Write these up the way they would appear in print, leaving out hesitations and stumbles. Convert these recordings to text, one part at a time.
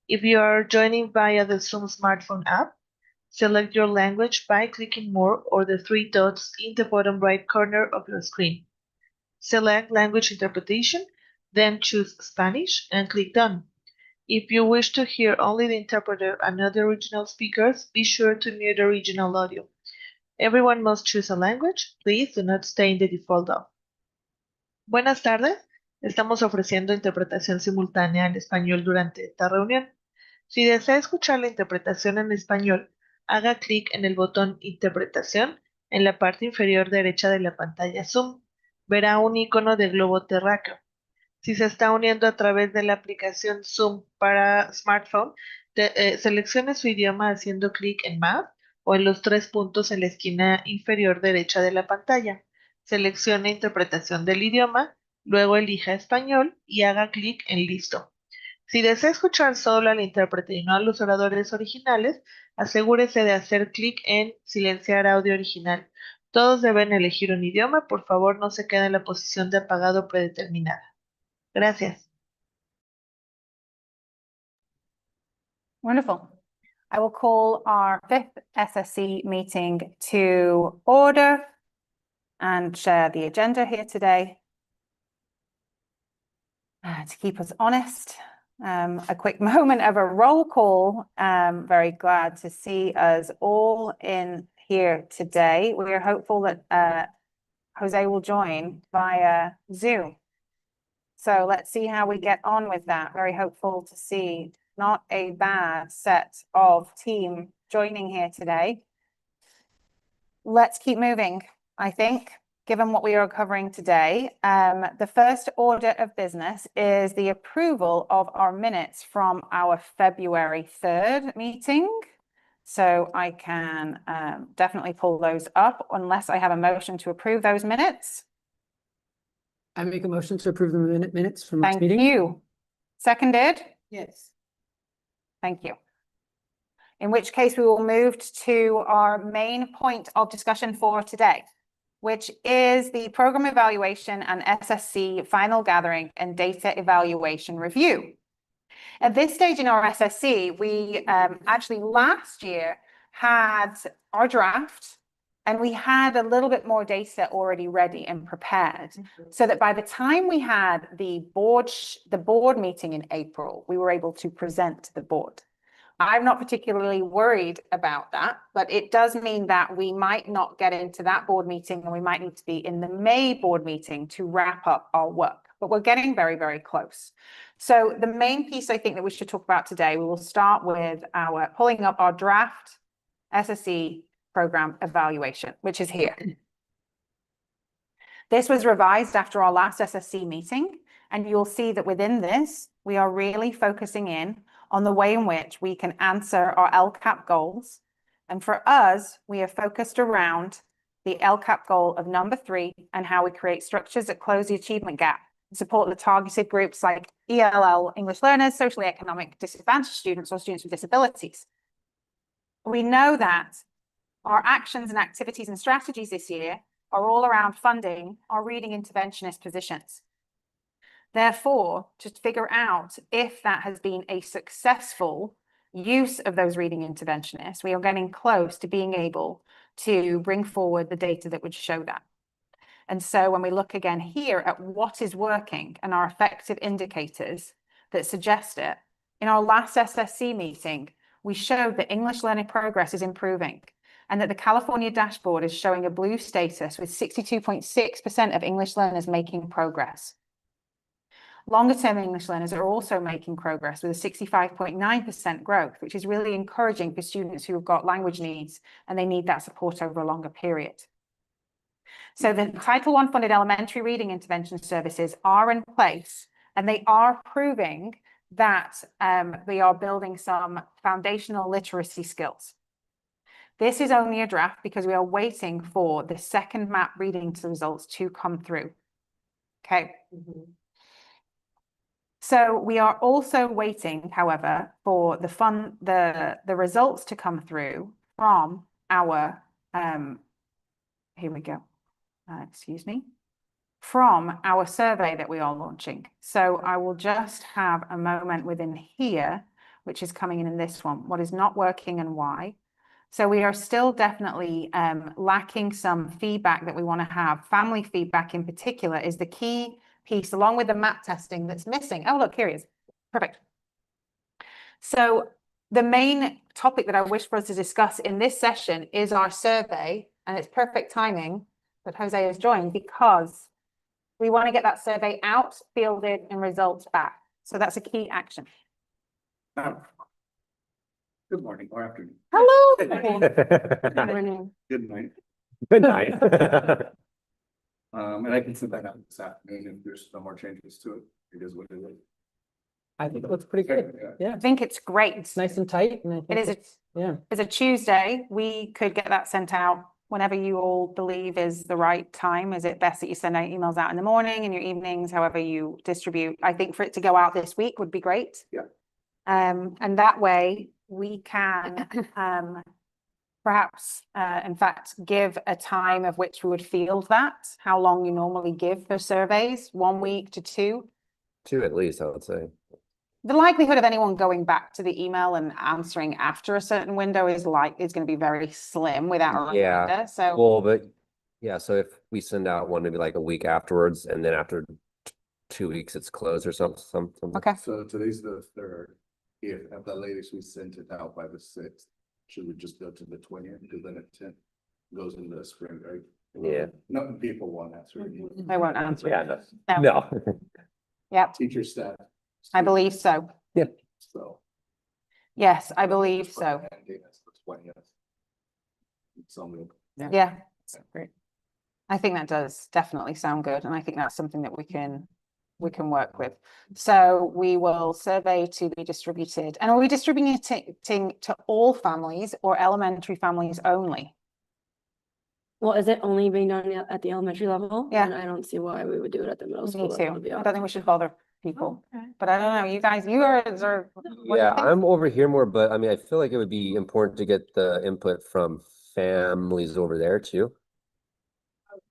If you are joining via the Zoom smartphone app, select your language by clicking More or the three dots in the bottom right corner of your screen. Select Language Interpretation, then choose Spanish and click Done. If you wish to hear only the interpreter and not the original speakers, be sure to mute original audio. Everyone must choose a language. Please do not stay in the default off. Buenas tardes. Estamos ofreciendo interpretación simultánea en español durante esta reunión. Si desea escuchar la interpretación en español, haga clic en el botón Interpretación en la parte inferior derecha de la pantalla Zoom. Verá un icono de globo terráqueo. Si se está uniendo a través de la aplicación Zoom para smartphone, seleccione su idioma haciendo clic en Más o en los tres puntos en la esquina inferior derecha de la pantalla. Seleccione Interpretación del idioma, luego elija Español y haga clic en Listo. Si desea escuchar solo al intérprete y no a los oradores originales, asegúrese de hacer clic en Silenciar audio original. Todos deben elegir un idioma, por favor no se quede en la posición de apagado predeterminada. Gracias. Wonderful. I will call our fifth SSC meeting to order and share the agenda here today. To keep us honest, a quick moment of a roll call. Very glad to see us all in here today. We are hopeful that Jose will join via Zoom. So let's see how we get on with that. Very hopeful to see not a bad set of team joining here today. Let's keep moving, I think, given what we are covering today. The first order of business is the approval of our minutes from our February 3rd meeting. So I can definitely pull those up unless I have a motion to approve those minutes. I make a motion to approve the minutes from last meeting. Thank you. Seconded? Yes. Thank you. In which case we will move to our main point of discussion for today, which is the program evaluation and SSC final gathering and data evaluation review. At this stage in our SSC, we actually last year had our draft and we had a little bit more data already ready and prepared, so that by the time we had the board meeting in April, we were able to present to the board. I'm not particularly worried about that, but it does mean that we might not get into that board meeting and we might need to be in the May board meeting to wrap up our work, but we're getting very, very close. So the main piece I think that we should talk about today, we will start with our pulling up our draft SSC program evaluation, which is here. This was revised after our last SSC meeting, and you'll see that within this, we are really focusing in on the way in which we can answer our LCAP goals. And for us, we are focused around the LCAP goal of number 3 and how we create structures that close the achievement gap and support the targeted groups like ELL, English learners, socially economic disadvantaged students, or students with disabilities. We know that our actions and activities and strategies this year are all around funding our reading interventionist positions. Therefore, to figure out if that has been a successful use of those reading interventionists, we are getting close to being able to bring forward the data that would show that. And so when we look again here at what is working and our effective indicators that suggest it, in our last SSC meeting, we showed that English learning progress is improving and that the California dashboard is showing a blue status with 62.6% of English learners making progress. Longer-term English learners are also making progress with a 65.9% growth, which is really encouraging for students who have got language needs and they need that support over a longer period. So the Title I funded elementary reading intervention services are in place, and they are proving that we are building some foundational literacy skills. This is only a draft because we are waiting for the second map reading results to come through. Okay. So we are also waiting, however, for the results to come through from our here we go. Excuse me, from our survey that we are launching. So I will just have a moment within here which is coming in this one, what is not working and why. So we are still definitely lacking some feedback that we want to have. Family feedback in particular is the key piece, along with the map testing, that's missing. Oh, look, here it is. Perfect. So the main topic that I wish for us to discuss in this session is our survey, and it's perfect timing that Jose has joined, because we want to get that survey out, fielded, and results back. So that's a key action. Good morning or afternoon. Hello. Good Morning. Good night. Good night. And I can send that out this afternoon if there's no more changes to it. It is what it is. I think it looks pretty good. Yeah, I think it's great. it's nice and tight and I think It is it's, yeah. It's a Tuesday. We could get that sent out whenever you all believe is the right time. Is it best that you send out emails out in the morning, in your evenings, however you distribute? I think for it to go out this week would be great. Yeah. And that way we can perhaps, in fact, give a time of which we would field that, how long you normally give for surveys, 1 week to 2. 2 at least, I would say. The likelihood of anyone going back to the email and answering after a certain window is going to be very slim without a Yeah. reminder. So Well, but yeah, so if we send out one maybe like a week afterwards, and then after 2 weeks it's closed or something. okay. So today's the 3rd. If at the latest we sent it out by the 6th, should we just go to the 20th? Because then it 10th goes into the spring, right? Yeah. No, people won't answer. I won't answer. Yeah, no. No. No. Yep, Teacher staff. I believe so. So. Yes, I believe so. That's the 20th. Something. Yeah. Great. I think that does definitely sound good. And I think that's something that we can work with. So we will survey to be distributed. And are we distributing to all families or elementary families only? Well, is it only being done at the elementary level? Yeah. And I don't see why we would do it at the middle Me school. too. I don't think we should bother people, but I don't know. You guys, you are, what do you Yeah, think? I'm over here more, but I mean, I feel like it would be important to get the input from families over there too.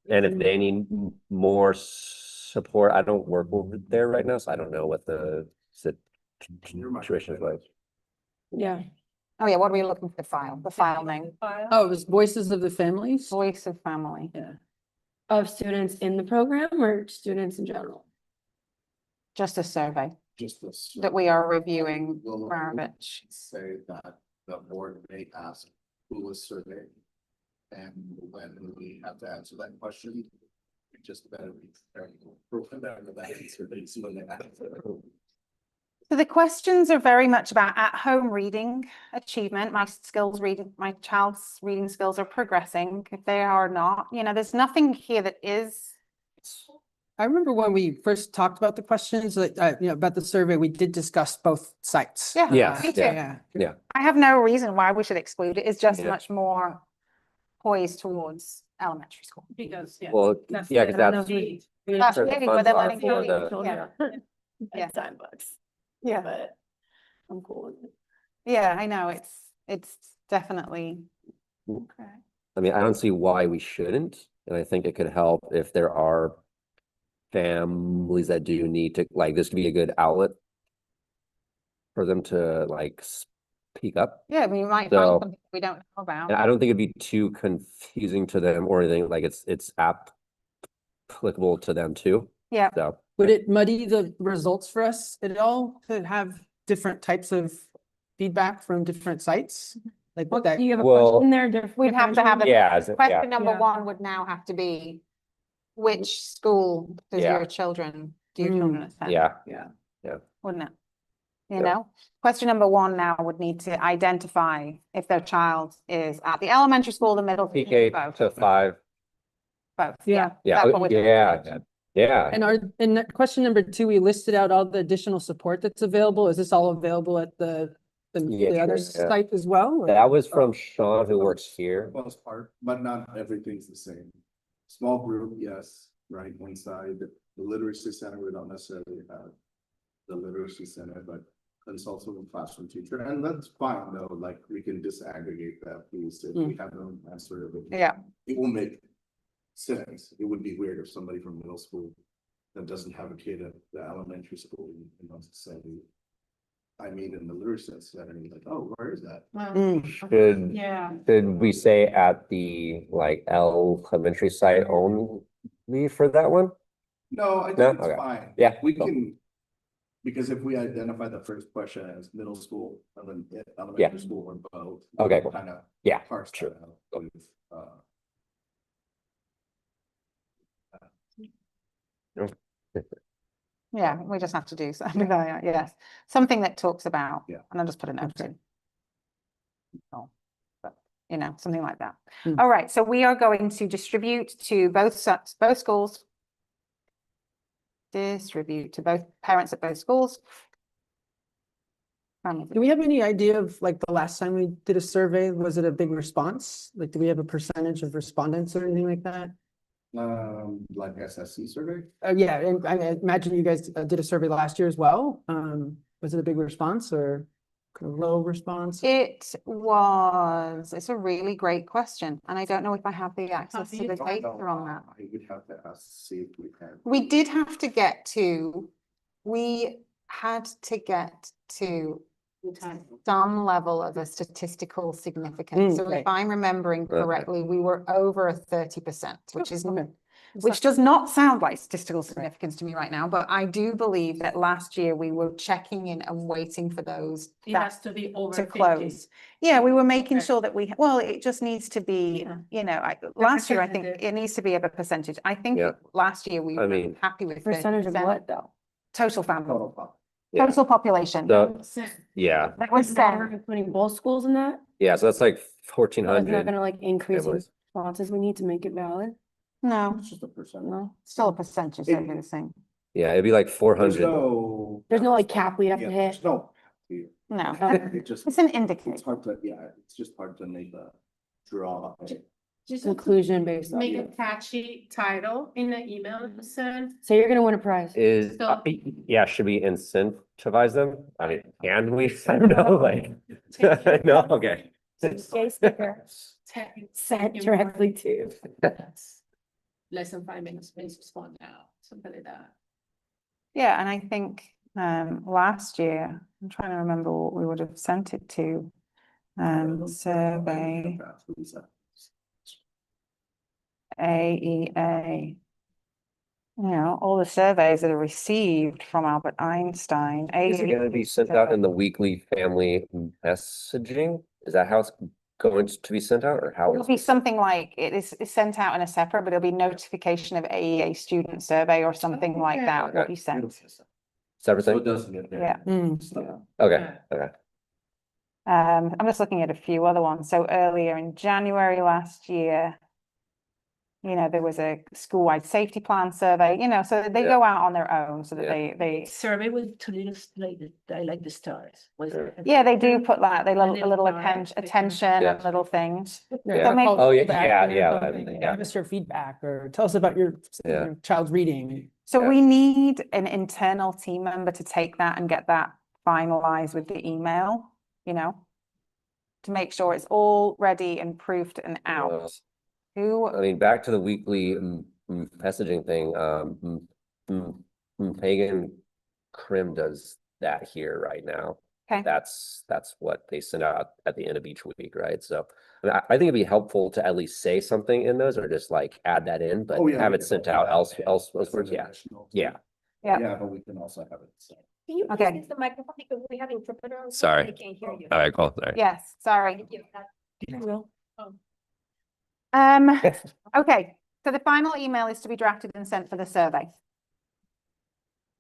And if they need more support, I don't work over there right now, so I don't know what the situation is like. Yeah. Oh yeah, what are we looking for? The file name, Oh, it was Voices of the Families? voice of family. Yeah. Of students in the program or students in general? Just a survey Just this. that we are reviewing Will for our bitch. say that the board may ask who was surveyed. And when we have to answer that question, we just better be prepared for that answer. When they answer. So the questions are very much about at-home reading achievement. My child's reading skills are progressing. If they are not, there's nothing here that is. I remember when we first talked about the questions, about the survey, we did discuss both sites. Yeah, Yes, me too. Yeah. I have no reason why we should exclude it. It's just Yeah. much more poised towards elementary school. Because, yeah. Well, yeah, because that's. That's where the maybe where funds they're are letting for go. the- Yeah. Yeah. $10. Yeah. But I'm cool with it. Yeah, I know. It's definitely. Okay. I mean, I don't see why we shouldn't, and I think it could help if there are families that do need to, like, this could be a good outlet for them to like speak up. Yeah, I mean, you might So- find something we don't know about. And I don't think it'd be too confusing to them or anything, like it's applicable to them too, Yeah. so. Would it muddy the results for us at all to have different types of feedback from different sites? Like Well, what that, do you have a Well, question there? We'd have to have a- Yeah, Question number Yeah. 1 would now have to be, which school does Yeah. your children attend? yeah. Wouldn't it? You Yeah. know, question number 1 now would need to identify if their child is at the elementary school, the middle. PK both. to 5, Both, Yeah. yeah, That's what we'd- yeah. And in that question number 2, we listed out all the additional support that's available. Is this all available at the Yeah, other sure, yeah. site as well? or- That was from Sean, who works here. Most part, but not everything's the same. Small group, yes, right, inside the literacy center, we don't necessarily have the literacy center, but consult with a classroom teacher, and that's fine though, like we can disaggregate that piece if we have no answer of it. Yeah. It will make sense. It would be weird if somebody from middle school that doesn't have a kid at the elementary school wants to say, I meet in the literacy center and he's like, oh, where is that? Should, Yeah. should we say at the like elementary site only for that one? No, I No? think it's Okay. fine. Yeah, We cool. can, because if we identify the first question as middle school, and then elementary school or both. Okay, cool. Kind of. Yeah, Parse sure. that out with, Yeah, we just have to do something like that, yes. Something that talks about, Yeah. and I'll just put a note Okay. in. Oh, but, you know, something like that. Hmm. All right, so we are going to distribute to both schools. Distribute to both parents at both schools. Do we have any idea of like the last time we did a survey, was it a big response? Like, do we have a percentage of respondents or anything like that? like SSC survey? Yeah, and I imagine you guys did a survey last year as well. Was it a big response or kind of low response? It's a really great question, and I don't know if I have the access to the data on that. I would have to ask, see if we can. We did have to get to, we had to get to some level of a statistical significance. So okay. if I'm remembering Okay. correctly, we were over a 30%, which is, Okay. which does not sound like statistical significance to me right now, but I do believe that last year we were checking in and waiting for those It that has to be over to 50. close. Yeah, we were making Okay. sure that we, well, it just needs to be, Yeah. you know, last year, I think Representative. it needs to be of a percentage. I think Yeah. last year we I were mean- happy with Percentage of 30%. what though? Total family, Total pop. Yeah. total population. So, yeah, That was Better set. putting both schools in that? yeah, so that's like So 1,400. it's not gonna like increase the families. responses we need to make it valid? No, It's just a percent. No, still a percentage, so it'd be the same. Yeah, it'd be like There's 400. no. there's no like cap we have Yeah, to there's hit. no. No, It just, it's an it's indicator. hard to, yeah, it's just hard to make a draw. Just Conclusion based on. make a catchy title in the email you send. So you're gonna win a prize. Is, So- yeah, should we incentivize them? I mean, can we? I don't know, like, no, okay. Yay sticker sent directly to. Less than 5 minutes, please respond now, something like that. Yeah, and I think last year, I'm trying to remember what we would have sent it to. Survey, AEA. You know, all the surveys that are received from Albert Einstein. Is it gonna be sent out in the weekly family messaging? Is that how it's going to be sent out or how? It'll be something like, it's sent out in a separate, but it'll be notification of AEA student survey or something like that will be sent. Separate So thing? it doesn't get there. Yeah. Okay, okay. I'm just looking at a few other ones. So earlier in January last year, you know, there was a school-wide safety plan survey, you know, so they Yeah. go out on their own so that Yeah. They survey with two little, I like the stars. Was Sure. it- yeah, they do put that, they And little, a little little attention Yeah. and little things. Yeah. make- Oh, yeah, Back yeah, there, yeah, but, that- like, yeah. Give us your feedback or tell us about your Yeah. child's reading. So Yeah. we need an internal team member to take that and get that finalized with the email, you know, to make sure it's all ready and proofed and out. Who, I mean, back to the weekly messaging thing, Pagan Crim does that here right now. okay, That's what they send out at the end of each week, right? So I mean, I think it'd be helpful to at least say something in those or just like add that in, but Oh, yeah, have we it can sent also out have it elsewhere, as a yeah, national yeah. thing. Yeah. Yeah, but we can also have it. So. Can you Okay. use the microphone because we have interpreter? on, so Sorry. They can't hear you. All right, cool, sorry. yes, sorry. Thank you. I will. Okay, so the final email is to be drafted and sent for the survey.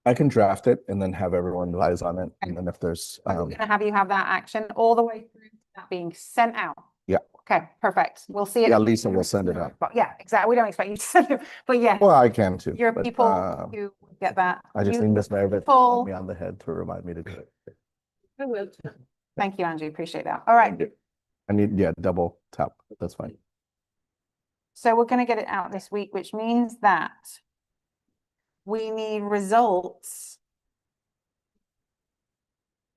I can draft it and then have everyone advise on it. And then if there's, We're gonna have you have that action all the way through to that being sent out. Yeah. Okay, perfect. We'll see it. yeah, Lisa will send it out. But yeah, exactly. We don't expect you to send it, but yeah, Well, I can too. your but, people um, who get that. I just You- need Miss Meredith to people- pat me on the head to remind me to do it. I will. Thank you, Angie. Appreciate that. All right. I need, yeah, double tap. That's fine. So we're gonna get it out this week, which means that we need results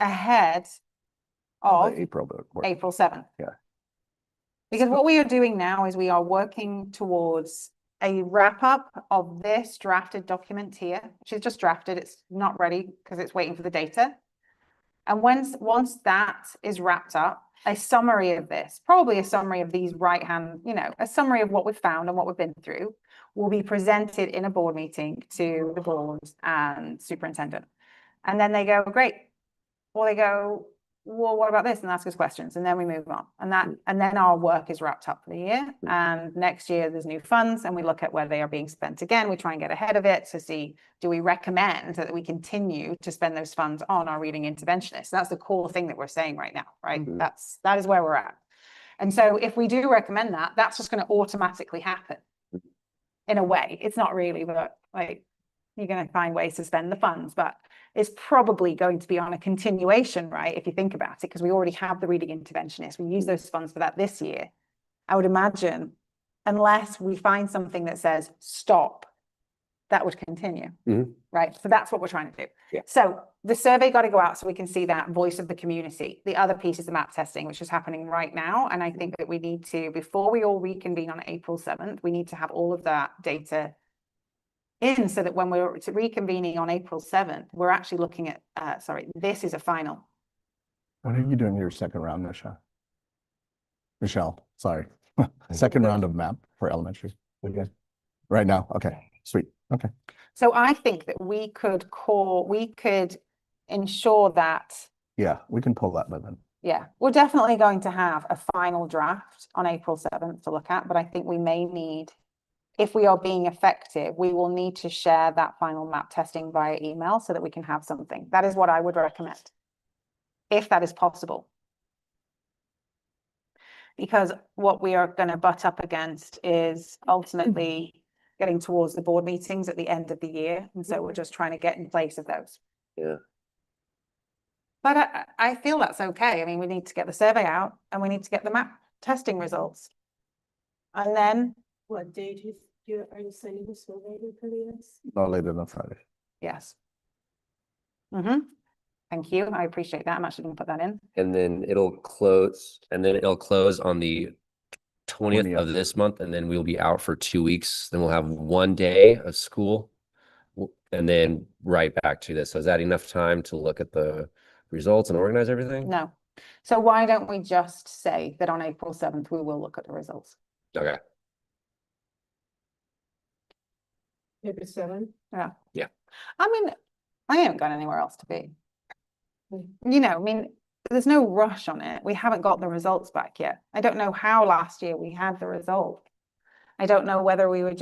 ahead of The April report. April 7th. Yeah. Because what we are doing now is we are working towards a wrap up of this drafted document here, which is just drafted. It's not ready because it's waiting for the data. And once that is wrapped up, a summary of this, probably a summary of these right-hand, a summary of what we've found and what we've been through, will be presented in a board meeting to the board and superintendent. And then they go, great. Or they go, well, what about this? And ask us questions. And then we move on. And then our work is wrapped up for the year. And next year there's new funds and we look at where they are being spent again. We try and get ahead of it to see, do we recommend that we continue to spend those funds on our reading interventionists? That's the core thing that we're saying right now, right? That is where we're at. And so if we do recommend that, that's just going to automatically happen. In a way, it's not really, but like, you're going to find ways to spend the funds, but it's probably going to be on a continuation, right? If you think about it, because we already have the reading interventionist. We use those funds for that this year. I would imagine, unless we find something that says stop, that would continue, right? So that's what we're trying to do. Yeah. So the survey got to go out so we can see that voice of the community. The other piece is the map testing, which is happening right now. And I think that we need to, before we all reconvene on April 7th, we need to have all of that data in so that when we're reconvening on April 7th, we're actually looking at, this is a final. What are you doing your second round, Michelle, sorry. Second round of map for elementary. Okay. Right now. Okay, sweet. Okay. So I think that we could ensure that. Yeah, we can pull that by then. Yeah, we're definitely going to have a final draft on April 7th to look at, but I think we may need, if we are being effective, we will need to share that final map testing via email so that we can have something. That is what I would recommend, if that is possible. Because what we are going to butt up against is ultimately getting towards the board meetings at the end of the year. And so we're just trying to get in place of those. Yeah. But I feel that's okay. I mean, we need to get the survey out and we need to get the map testing results. And then. What date are you sending the survey to this? No later than Friday. Yes. Thank you. I appreciate that. I'm actually going to put that in. And then it'll close on the 20th of this month, and then we'll be out for 2 weeks. Then we'll have 1 day of school and then right back to this. So is that enough time to look at the results and organize everything? No. So why don't we just say that on April 7th, we will look at the results? Okay. April 7th? Yeah. Yeah. I mean, I haven't got anywhere else to be. I mean, there's no rush on it. We haven't got the results back yet. I don't know how last year we had the result. I don't know whether we were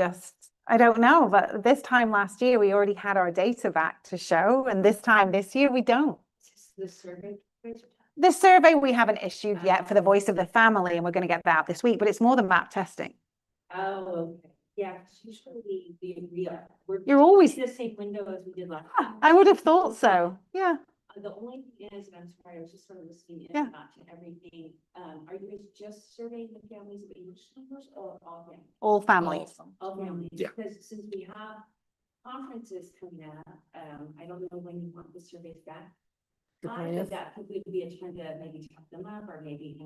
I don't know, but this time last year, we already had our data back to show. And this time this year, we don't. The survey? The survey we haven't issued yet for the voice of the family, and we're going to get that out this week, but it's more than map testing. Oh, okay. Yeah, usually we're You're always in the same window as we did last time. I would have thought so. Yeah. The only thing is, and I'm sorry, I was just sort of listening in, not to everything. Are you guys just surveying the families of English learners or all families? All families. All families. Yeah. Because since we have conferences coming up, I don't know when you want the surveys back. But that could be a time to maybe talk them up, or maybe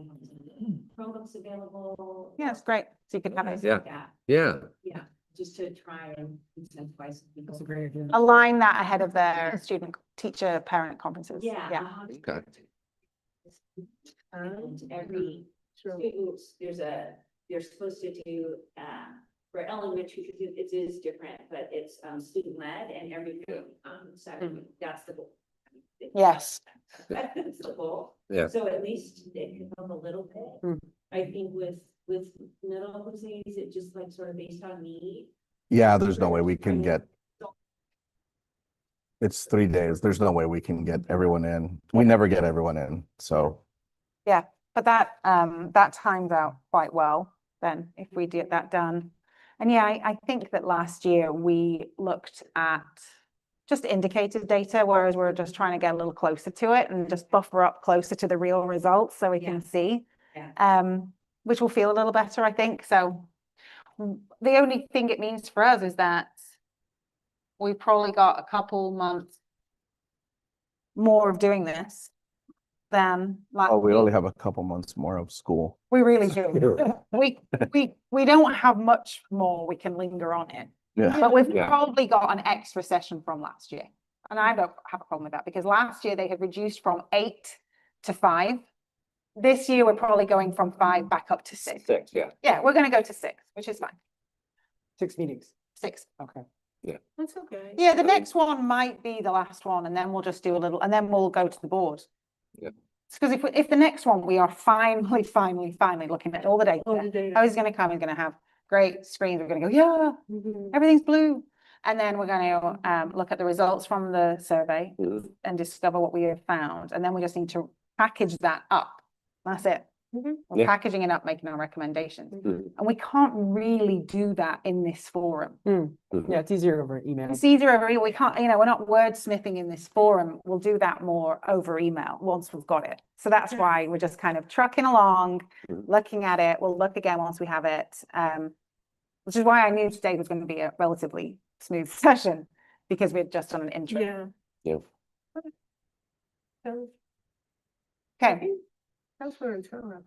Chromebooks available. Yeah, it's great. So you can have it. Yeah. Yeah, just to try and incentivize people. That's a great idea. Align that ahead of their student teacher parent conferences. Yeah. Okay. And every student, they're supposed to do, for elementary, it is different, but it's student led, and every Saturday, that's the goal. Yes. That's the goal. Yeah. So at least it can help a little bit. I think with middle Jose, is it just like sort of based on need? Yeah, there's no way we can get. It's 3 days. There's no way we can get everyone in. We never get everyone in, so. Yeah, but that timed out quite well then if we get that done. And yeah, I think that last year we looked at just indicated data, whereas we're just trying to get a little closer to it and just buffer up closer to the real results so we can see, which will feel a little better, I think. So the only thing it means for us is that we probably got a couple months more of doing this than Oh, we only have a couple months more of school. we really do. We don't have much more we can linger on it. Yeah. But we've probably got an extra session from last year. And I don't have a problem with that because last year they had reduced from 8 to 5. This year we're probably going from 5 back up to 6. 6, yeah. Yeah, we're going to go to 6, which is fine. 6 meetings. 6. Okay. That's okay. Yeah, the next one might be the last one, and then we'll just do a little, and then we'll go to the board. Yeah. Because if the next one we are finally looking at all the data, All the data. I was going to come and going to have great screens. We're going to go, yeah, Mhm. everything's blue, and then we're going to look at the results from the survey Mhm. and discover what we have found, and then we just need to package that up. That's it. Mhm. We're Yeah. packaging it up, making our recommendations, Mhm. and we can't really do that in this forum. Mhm. Yeah, it's easier over email. It's easier over, we can't, we're not wordsmithing in this forum. We'll do that more over email once we've got it. So that's why we're just kind of trucking along, Mhm. looking at it. We'll look again once we have it. Which is why I knew today was going to be a relatively smooth session because we'd just done an intro. Yeah. Yeah. So, Okay. That's where it's going.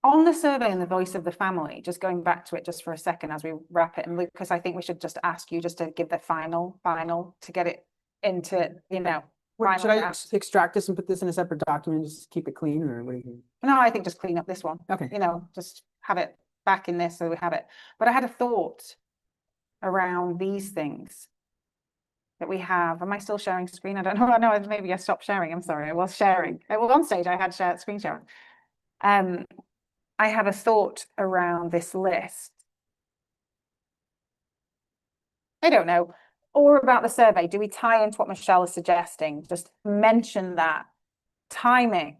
On the survey and the voice of the family, just going back to it just for a second as we wrap it, and Lucas, I think we should just ask you just to give the final to get it into, final Should I draft. extract this and put this in a separate document, just keep it clean, or what do you think? No, I think just clean up this one. Okay. Just have it back in this so we have it. But I had a thought around these things that we have. Am I still sharing screen? I don't know. I know maybe I stopped sharing. I'm sorry. I was sharing. Well, on stage I had screen sharing. I have a thought around this list. I don't know. Or about the survey. Do we tie into what Michelle is suggesting? Just mention that timing,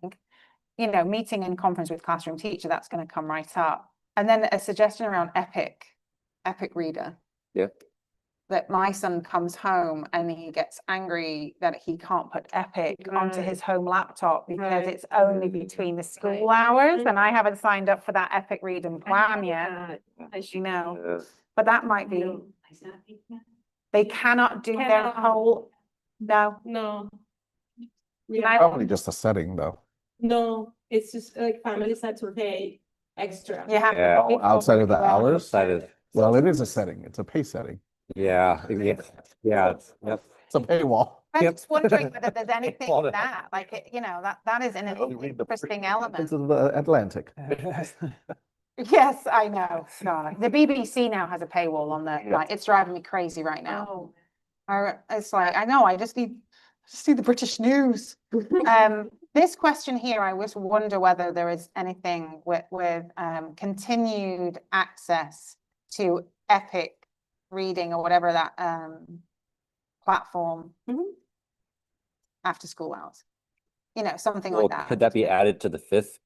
meeting and conference with classroom teacher, that's going to come right up. And then a suggestion around Epic Reader. Yeah. That my son comes home and he gets angry that he can't put Epic onto his home laptop because it's only between the school hours, and I haven't signed up for that Epic Reading plan yet, as you know. Yeah. But that might be, they cannot do their Cannot. whole, no. No. Probably just a setting, though. No, it's just like families had to pay extra. You have to Yeah. pay for Outside of the it. hours? Outside of, Well, it is a setting. It's a pay setting. yeah, yep. It's a paywall. I'm Yep. just wondering whether there's anything Well, in that, like, that is an interesting element. This is the Atlantic. Yes, I know. God, the BBC now has a paywall on their, Yeah. like, it's driving me crazy right now. Oh. It's like, I know, I just need the British news. This question here, I just wonder whether there is anything with continued access to Epic Reading or whatever that platform after school hours. Something Well, like that. could that be added to the 5th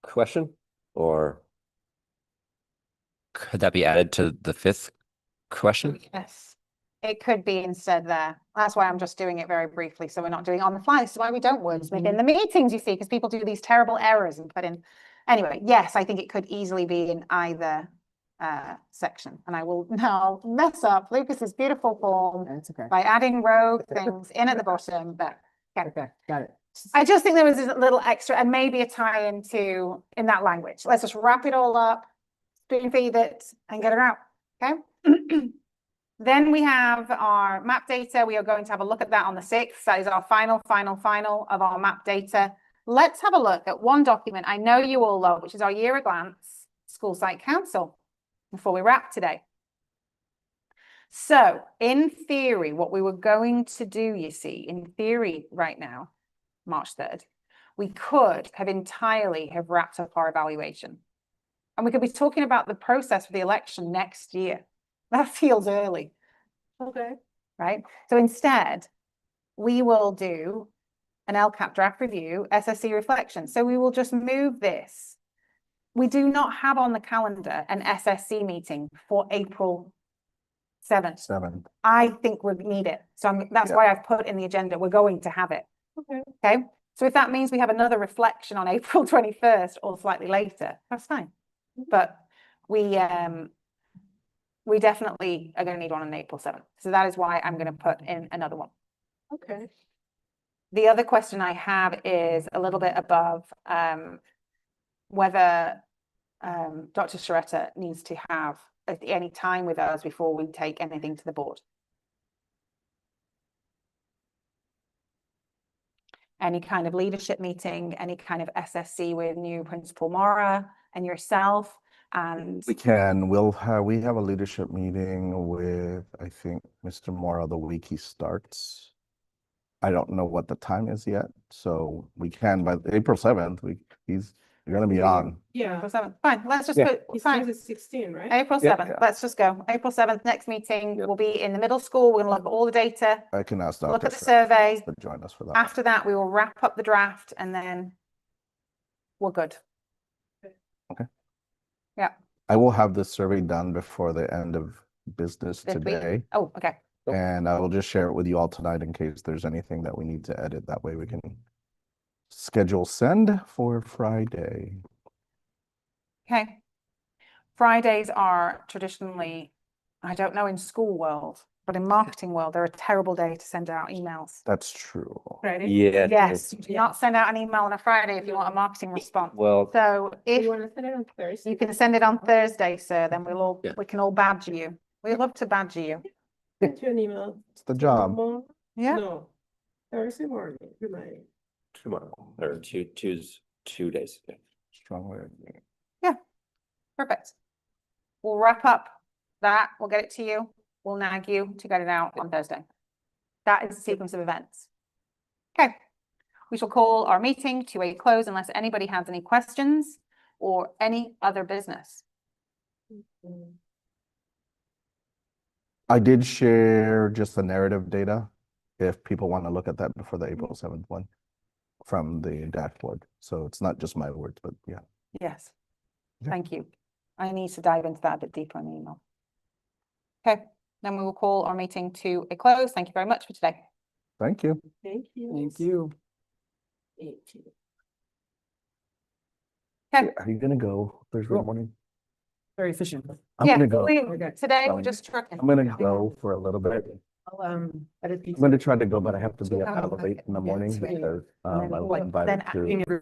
question? Or could that be added to the 5th question? Yes, it could be instead there. That's why I'm just doing it very briefly, so we're not doing it on the fly. This is why we don't wordsmith in the meetings, you see, because people do these terrible errors and put in. Anyway, yes, I think it could easily be in either section, and I will now mess up Lucas's beautiful form That's okay. by adding rogue things in at the bottom. But Okay, got it. I just think there was a little extra and maybe a tie into in that language. Let's just wrap it all up, spoon feed it, and get it out. Okay. Then we have our map data. We are going to have a look at that on the 6th. That is our final of our map data. Let's have a look at one document I know you all love, which is our year at glance school site council before we wrap today. So in theory, what we were going to do, you see, in theory right now, March 3rd, we could have entirely have wrapped up our evaluation. And we could be talking about the process for the election next year. That feels early. Okay. Right? So instead, we will do an LCAP draft review, SSC reflection. So we will just move this. We do not have on the calendar an SSC meeting for April 7th. 7. I think we need it. So that's why I've put in the agenda, we're going to have it. Okay. Okay. So if that means we have another reflection on April 21st or slightly later, that's fine. But we definitely are going to need one on April 7th. So that is why I'm going to put in another one. Okay. The other question I have is a little bit above whether Dr. Sharetta needs to have any time with us before we take anything to the board. any kind of leadership meeting, any kind of SSC with new Principal Mora and yourself. And We have a leadership meeting with, I think, Mr. Mora the week he starts. I don't know what the time is yet, so we can, by April 7th, you're gonna be on. Yeah. April 7th, fine, let's just Yeah. put, It fine. starts at 16, right? April Yeah. 7th, let's just go. April 7th, next meeting Yep. will be in the middle school. We're gonna look at all the data, I can ask look Dr. at the Sarah survey. to join us for that. After that, we will wrap up the draft and then we're good. I will have this survey done before the end of business This week. today, Oh, okay. and I will just share it with you all tonight in case there's anything that we need to edit. That way we can schedule send for Friday. Okay. Fridays are traditionally, I don't know in school world, but in marketing world, they're a terrible day to send out emails. That's true. Friday. Yeah. Yes, you do not send out an email on a Friday if you want a marketing response. Well, So if You want to send it on Thursday? you can send it on Thursday, sir, then Yeah. we can all badger you. We love to badger you. Send you an email. It's the job. tomorrow? Yeah. No, Thursday morning, good night. tomorrow or choose 2 days. Yeah. Strong word. Perfect. We'll wrap up that. We'll get it to you. We'll nag you to get it out on Thursday. That is the sequence of events. Okay. We shall call our meeting to a close unless anybody has any questions or any other business. I did share just the narrative data, if people want to look at that before the April 7th one from the dashboard. So it's not just my words, but yeah. Yes. Yeah. Thank you. I need to dive into that a bit deeper in the email. Okay, then we will call our meeting to a close. Thank you very much for today. Thank you. Thank you. Thank you. Thank you. Okay. Are you gonna go Thursday Cool. morning? Very efficient. I'm Yeah, gonna go. Okay. today we're just trucking. I'm gonna go for a little bit. I'll edit these. I'm gonna try to go, but I have to be Oh, up hella late in the yeah, morning sweet. because And then I what, was then invited to. Every-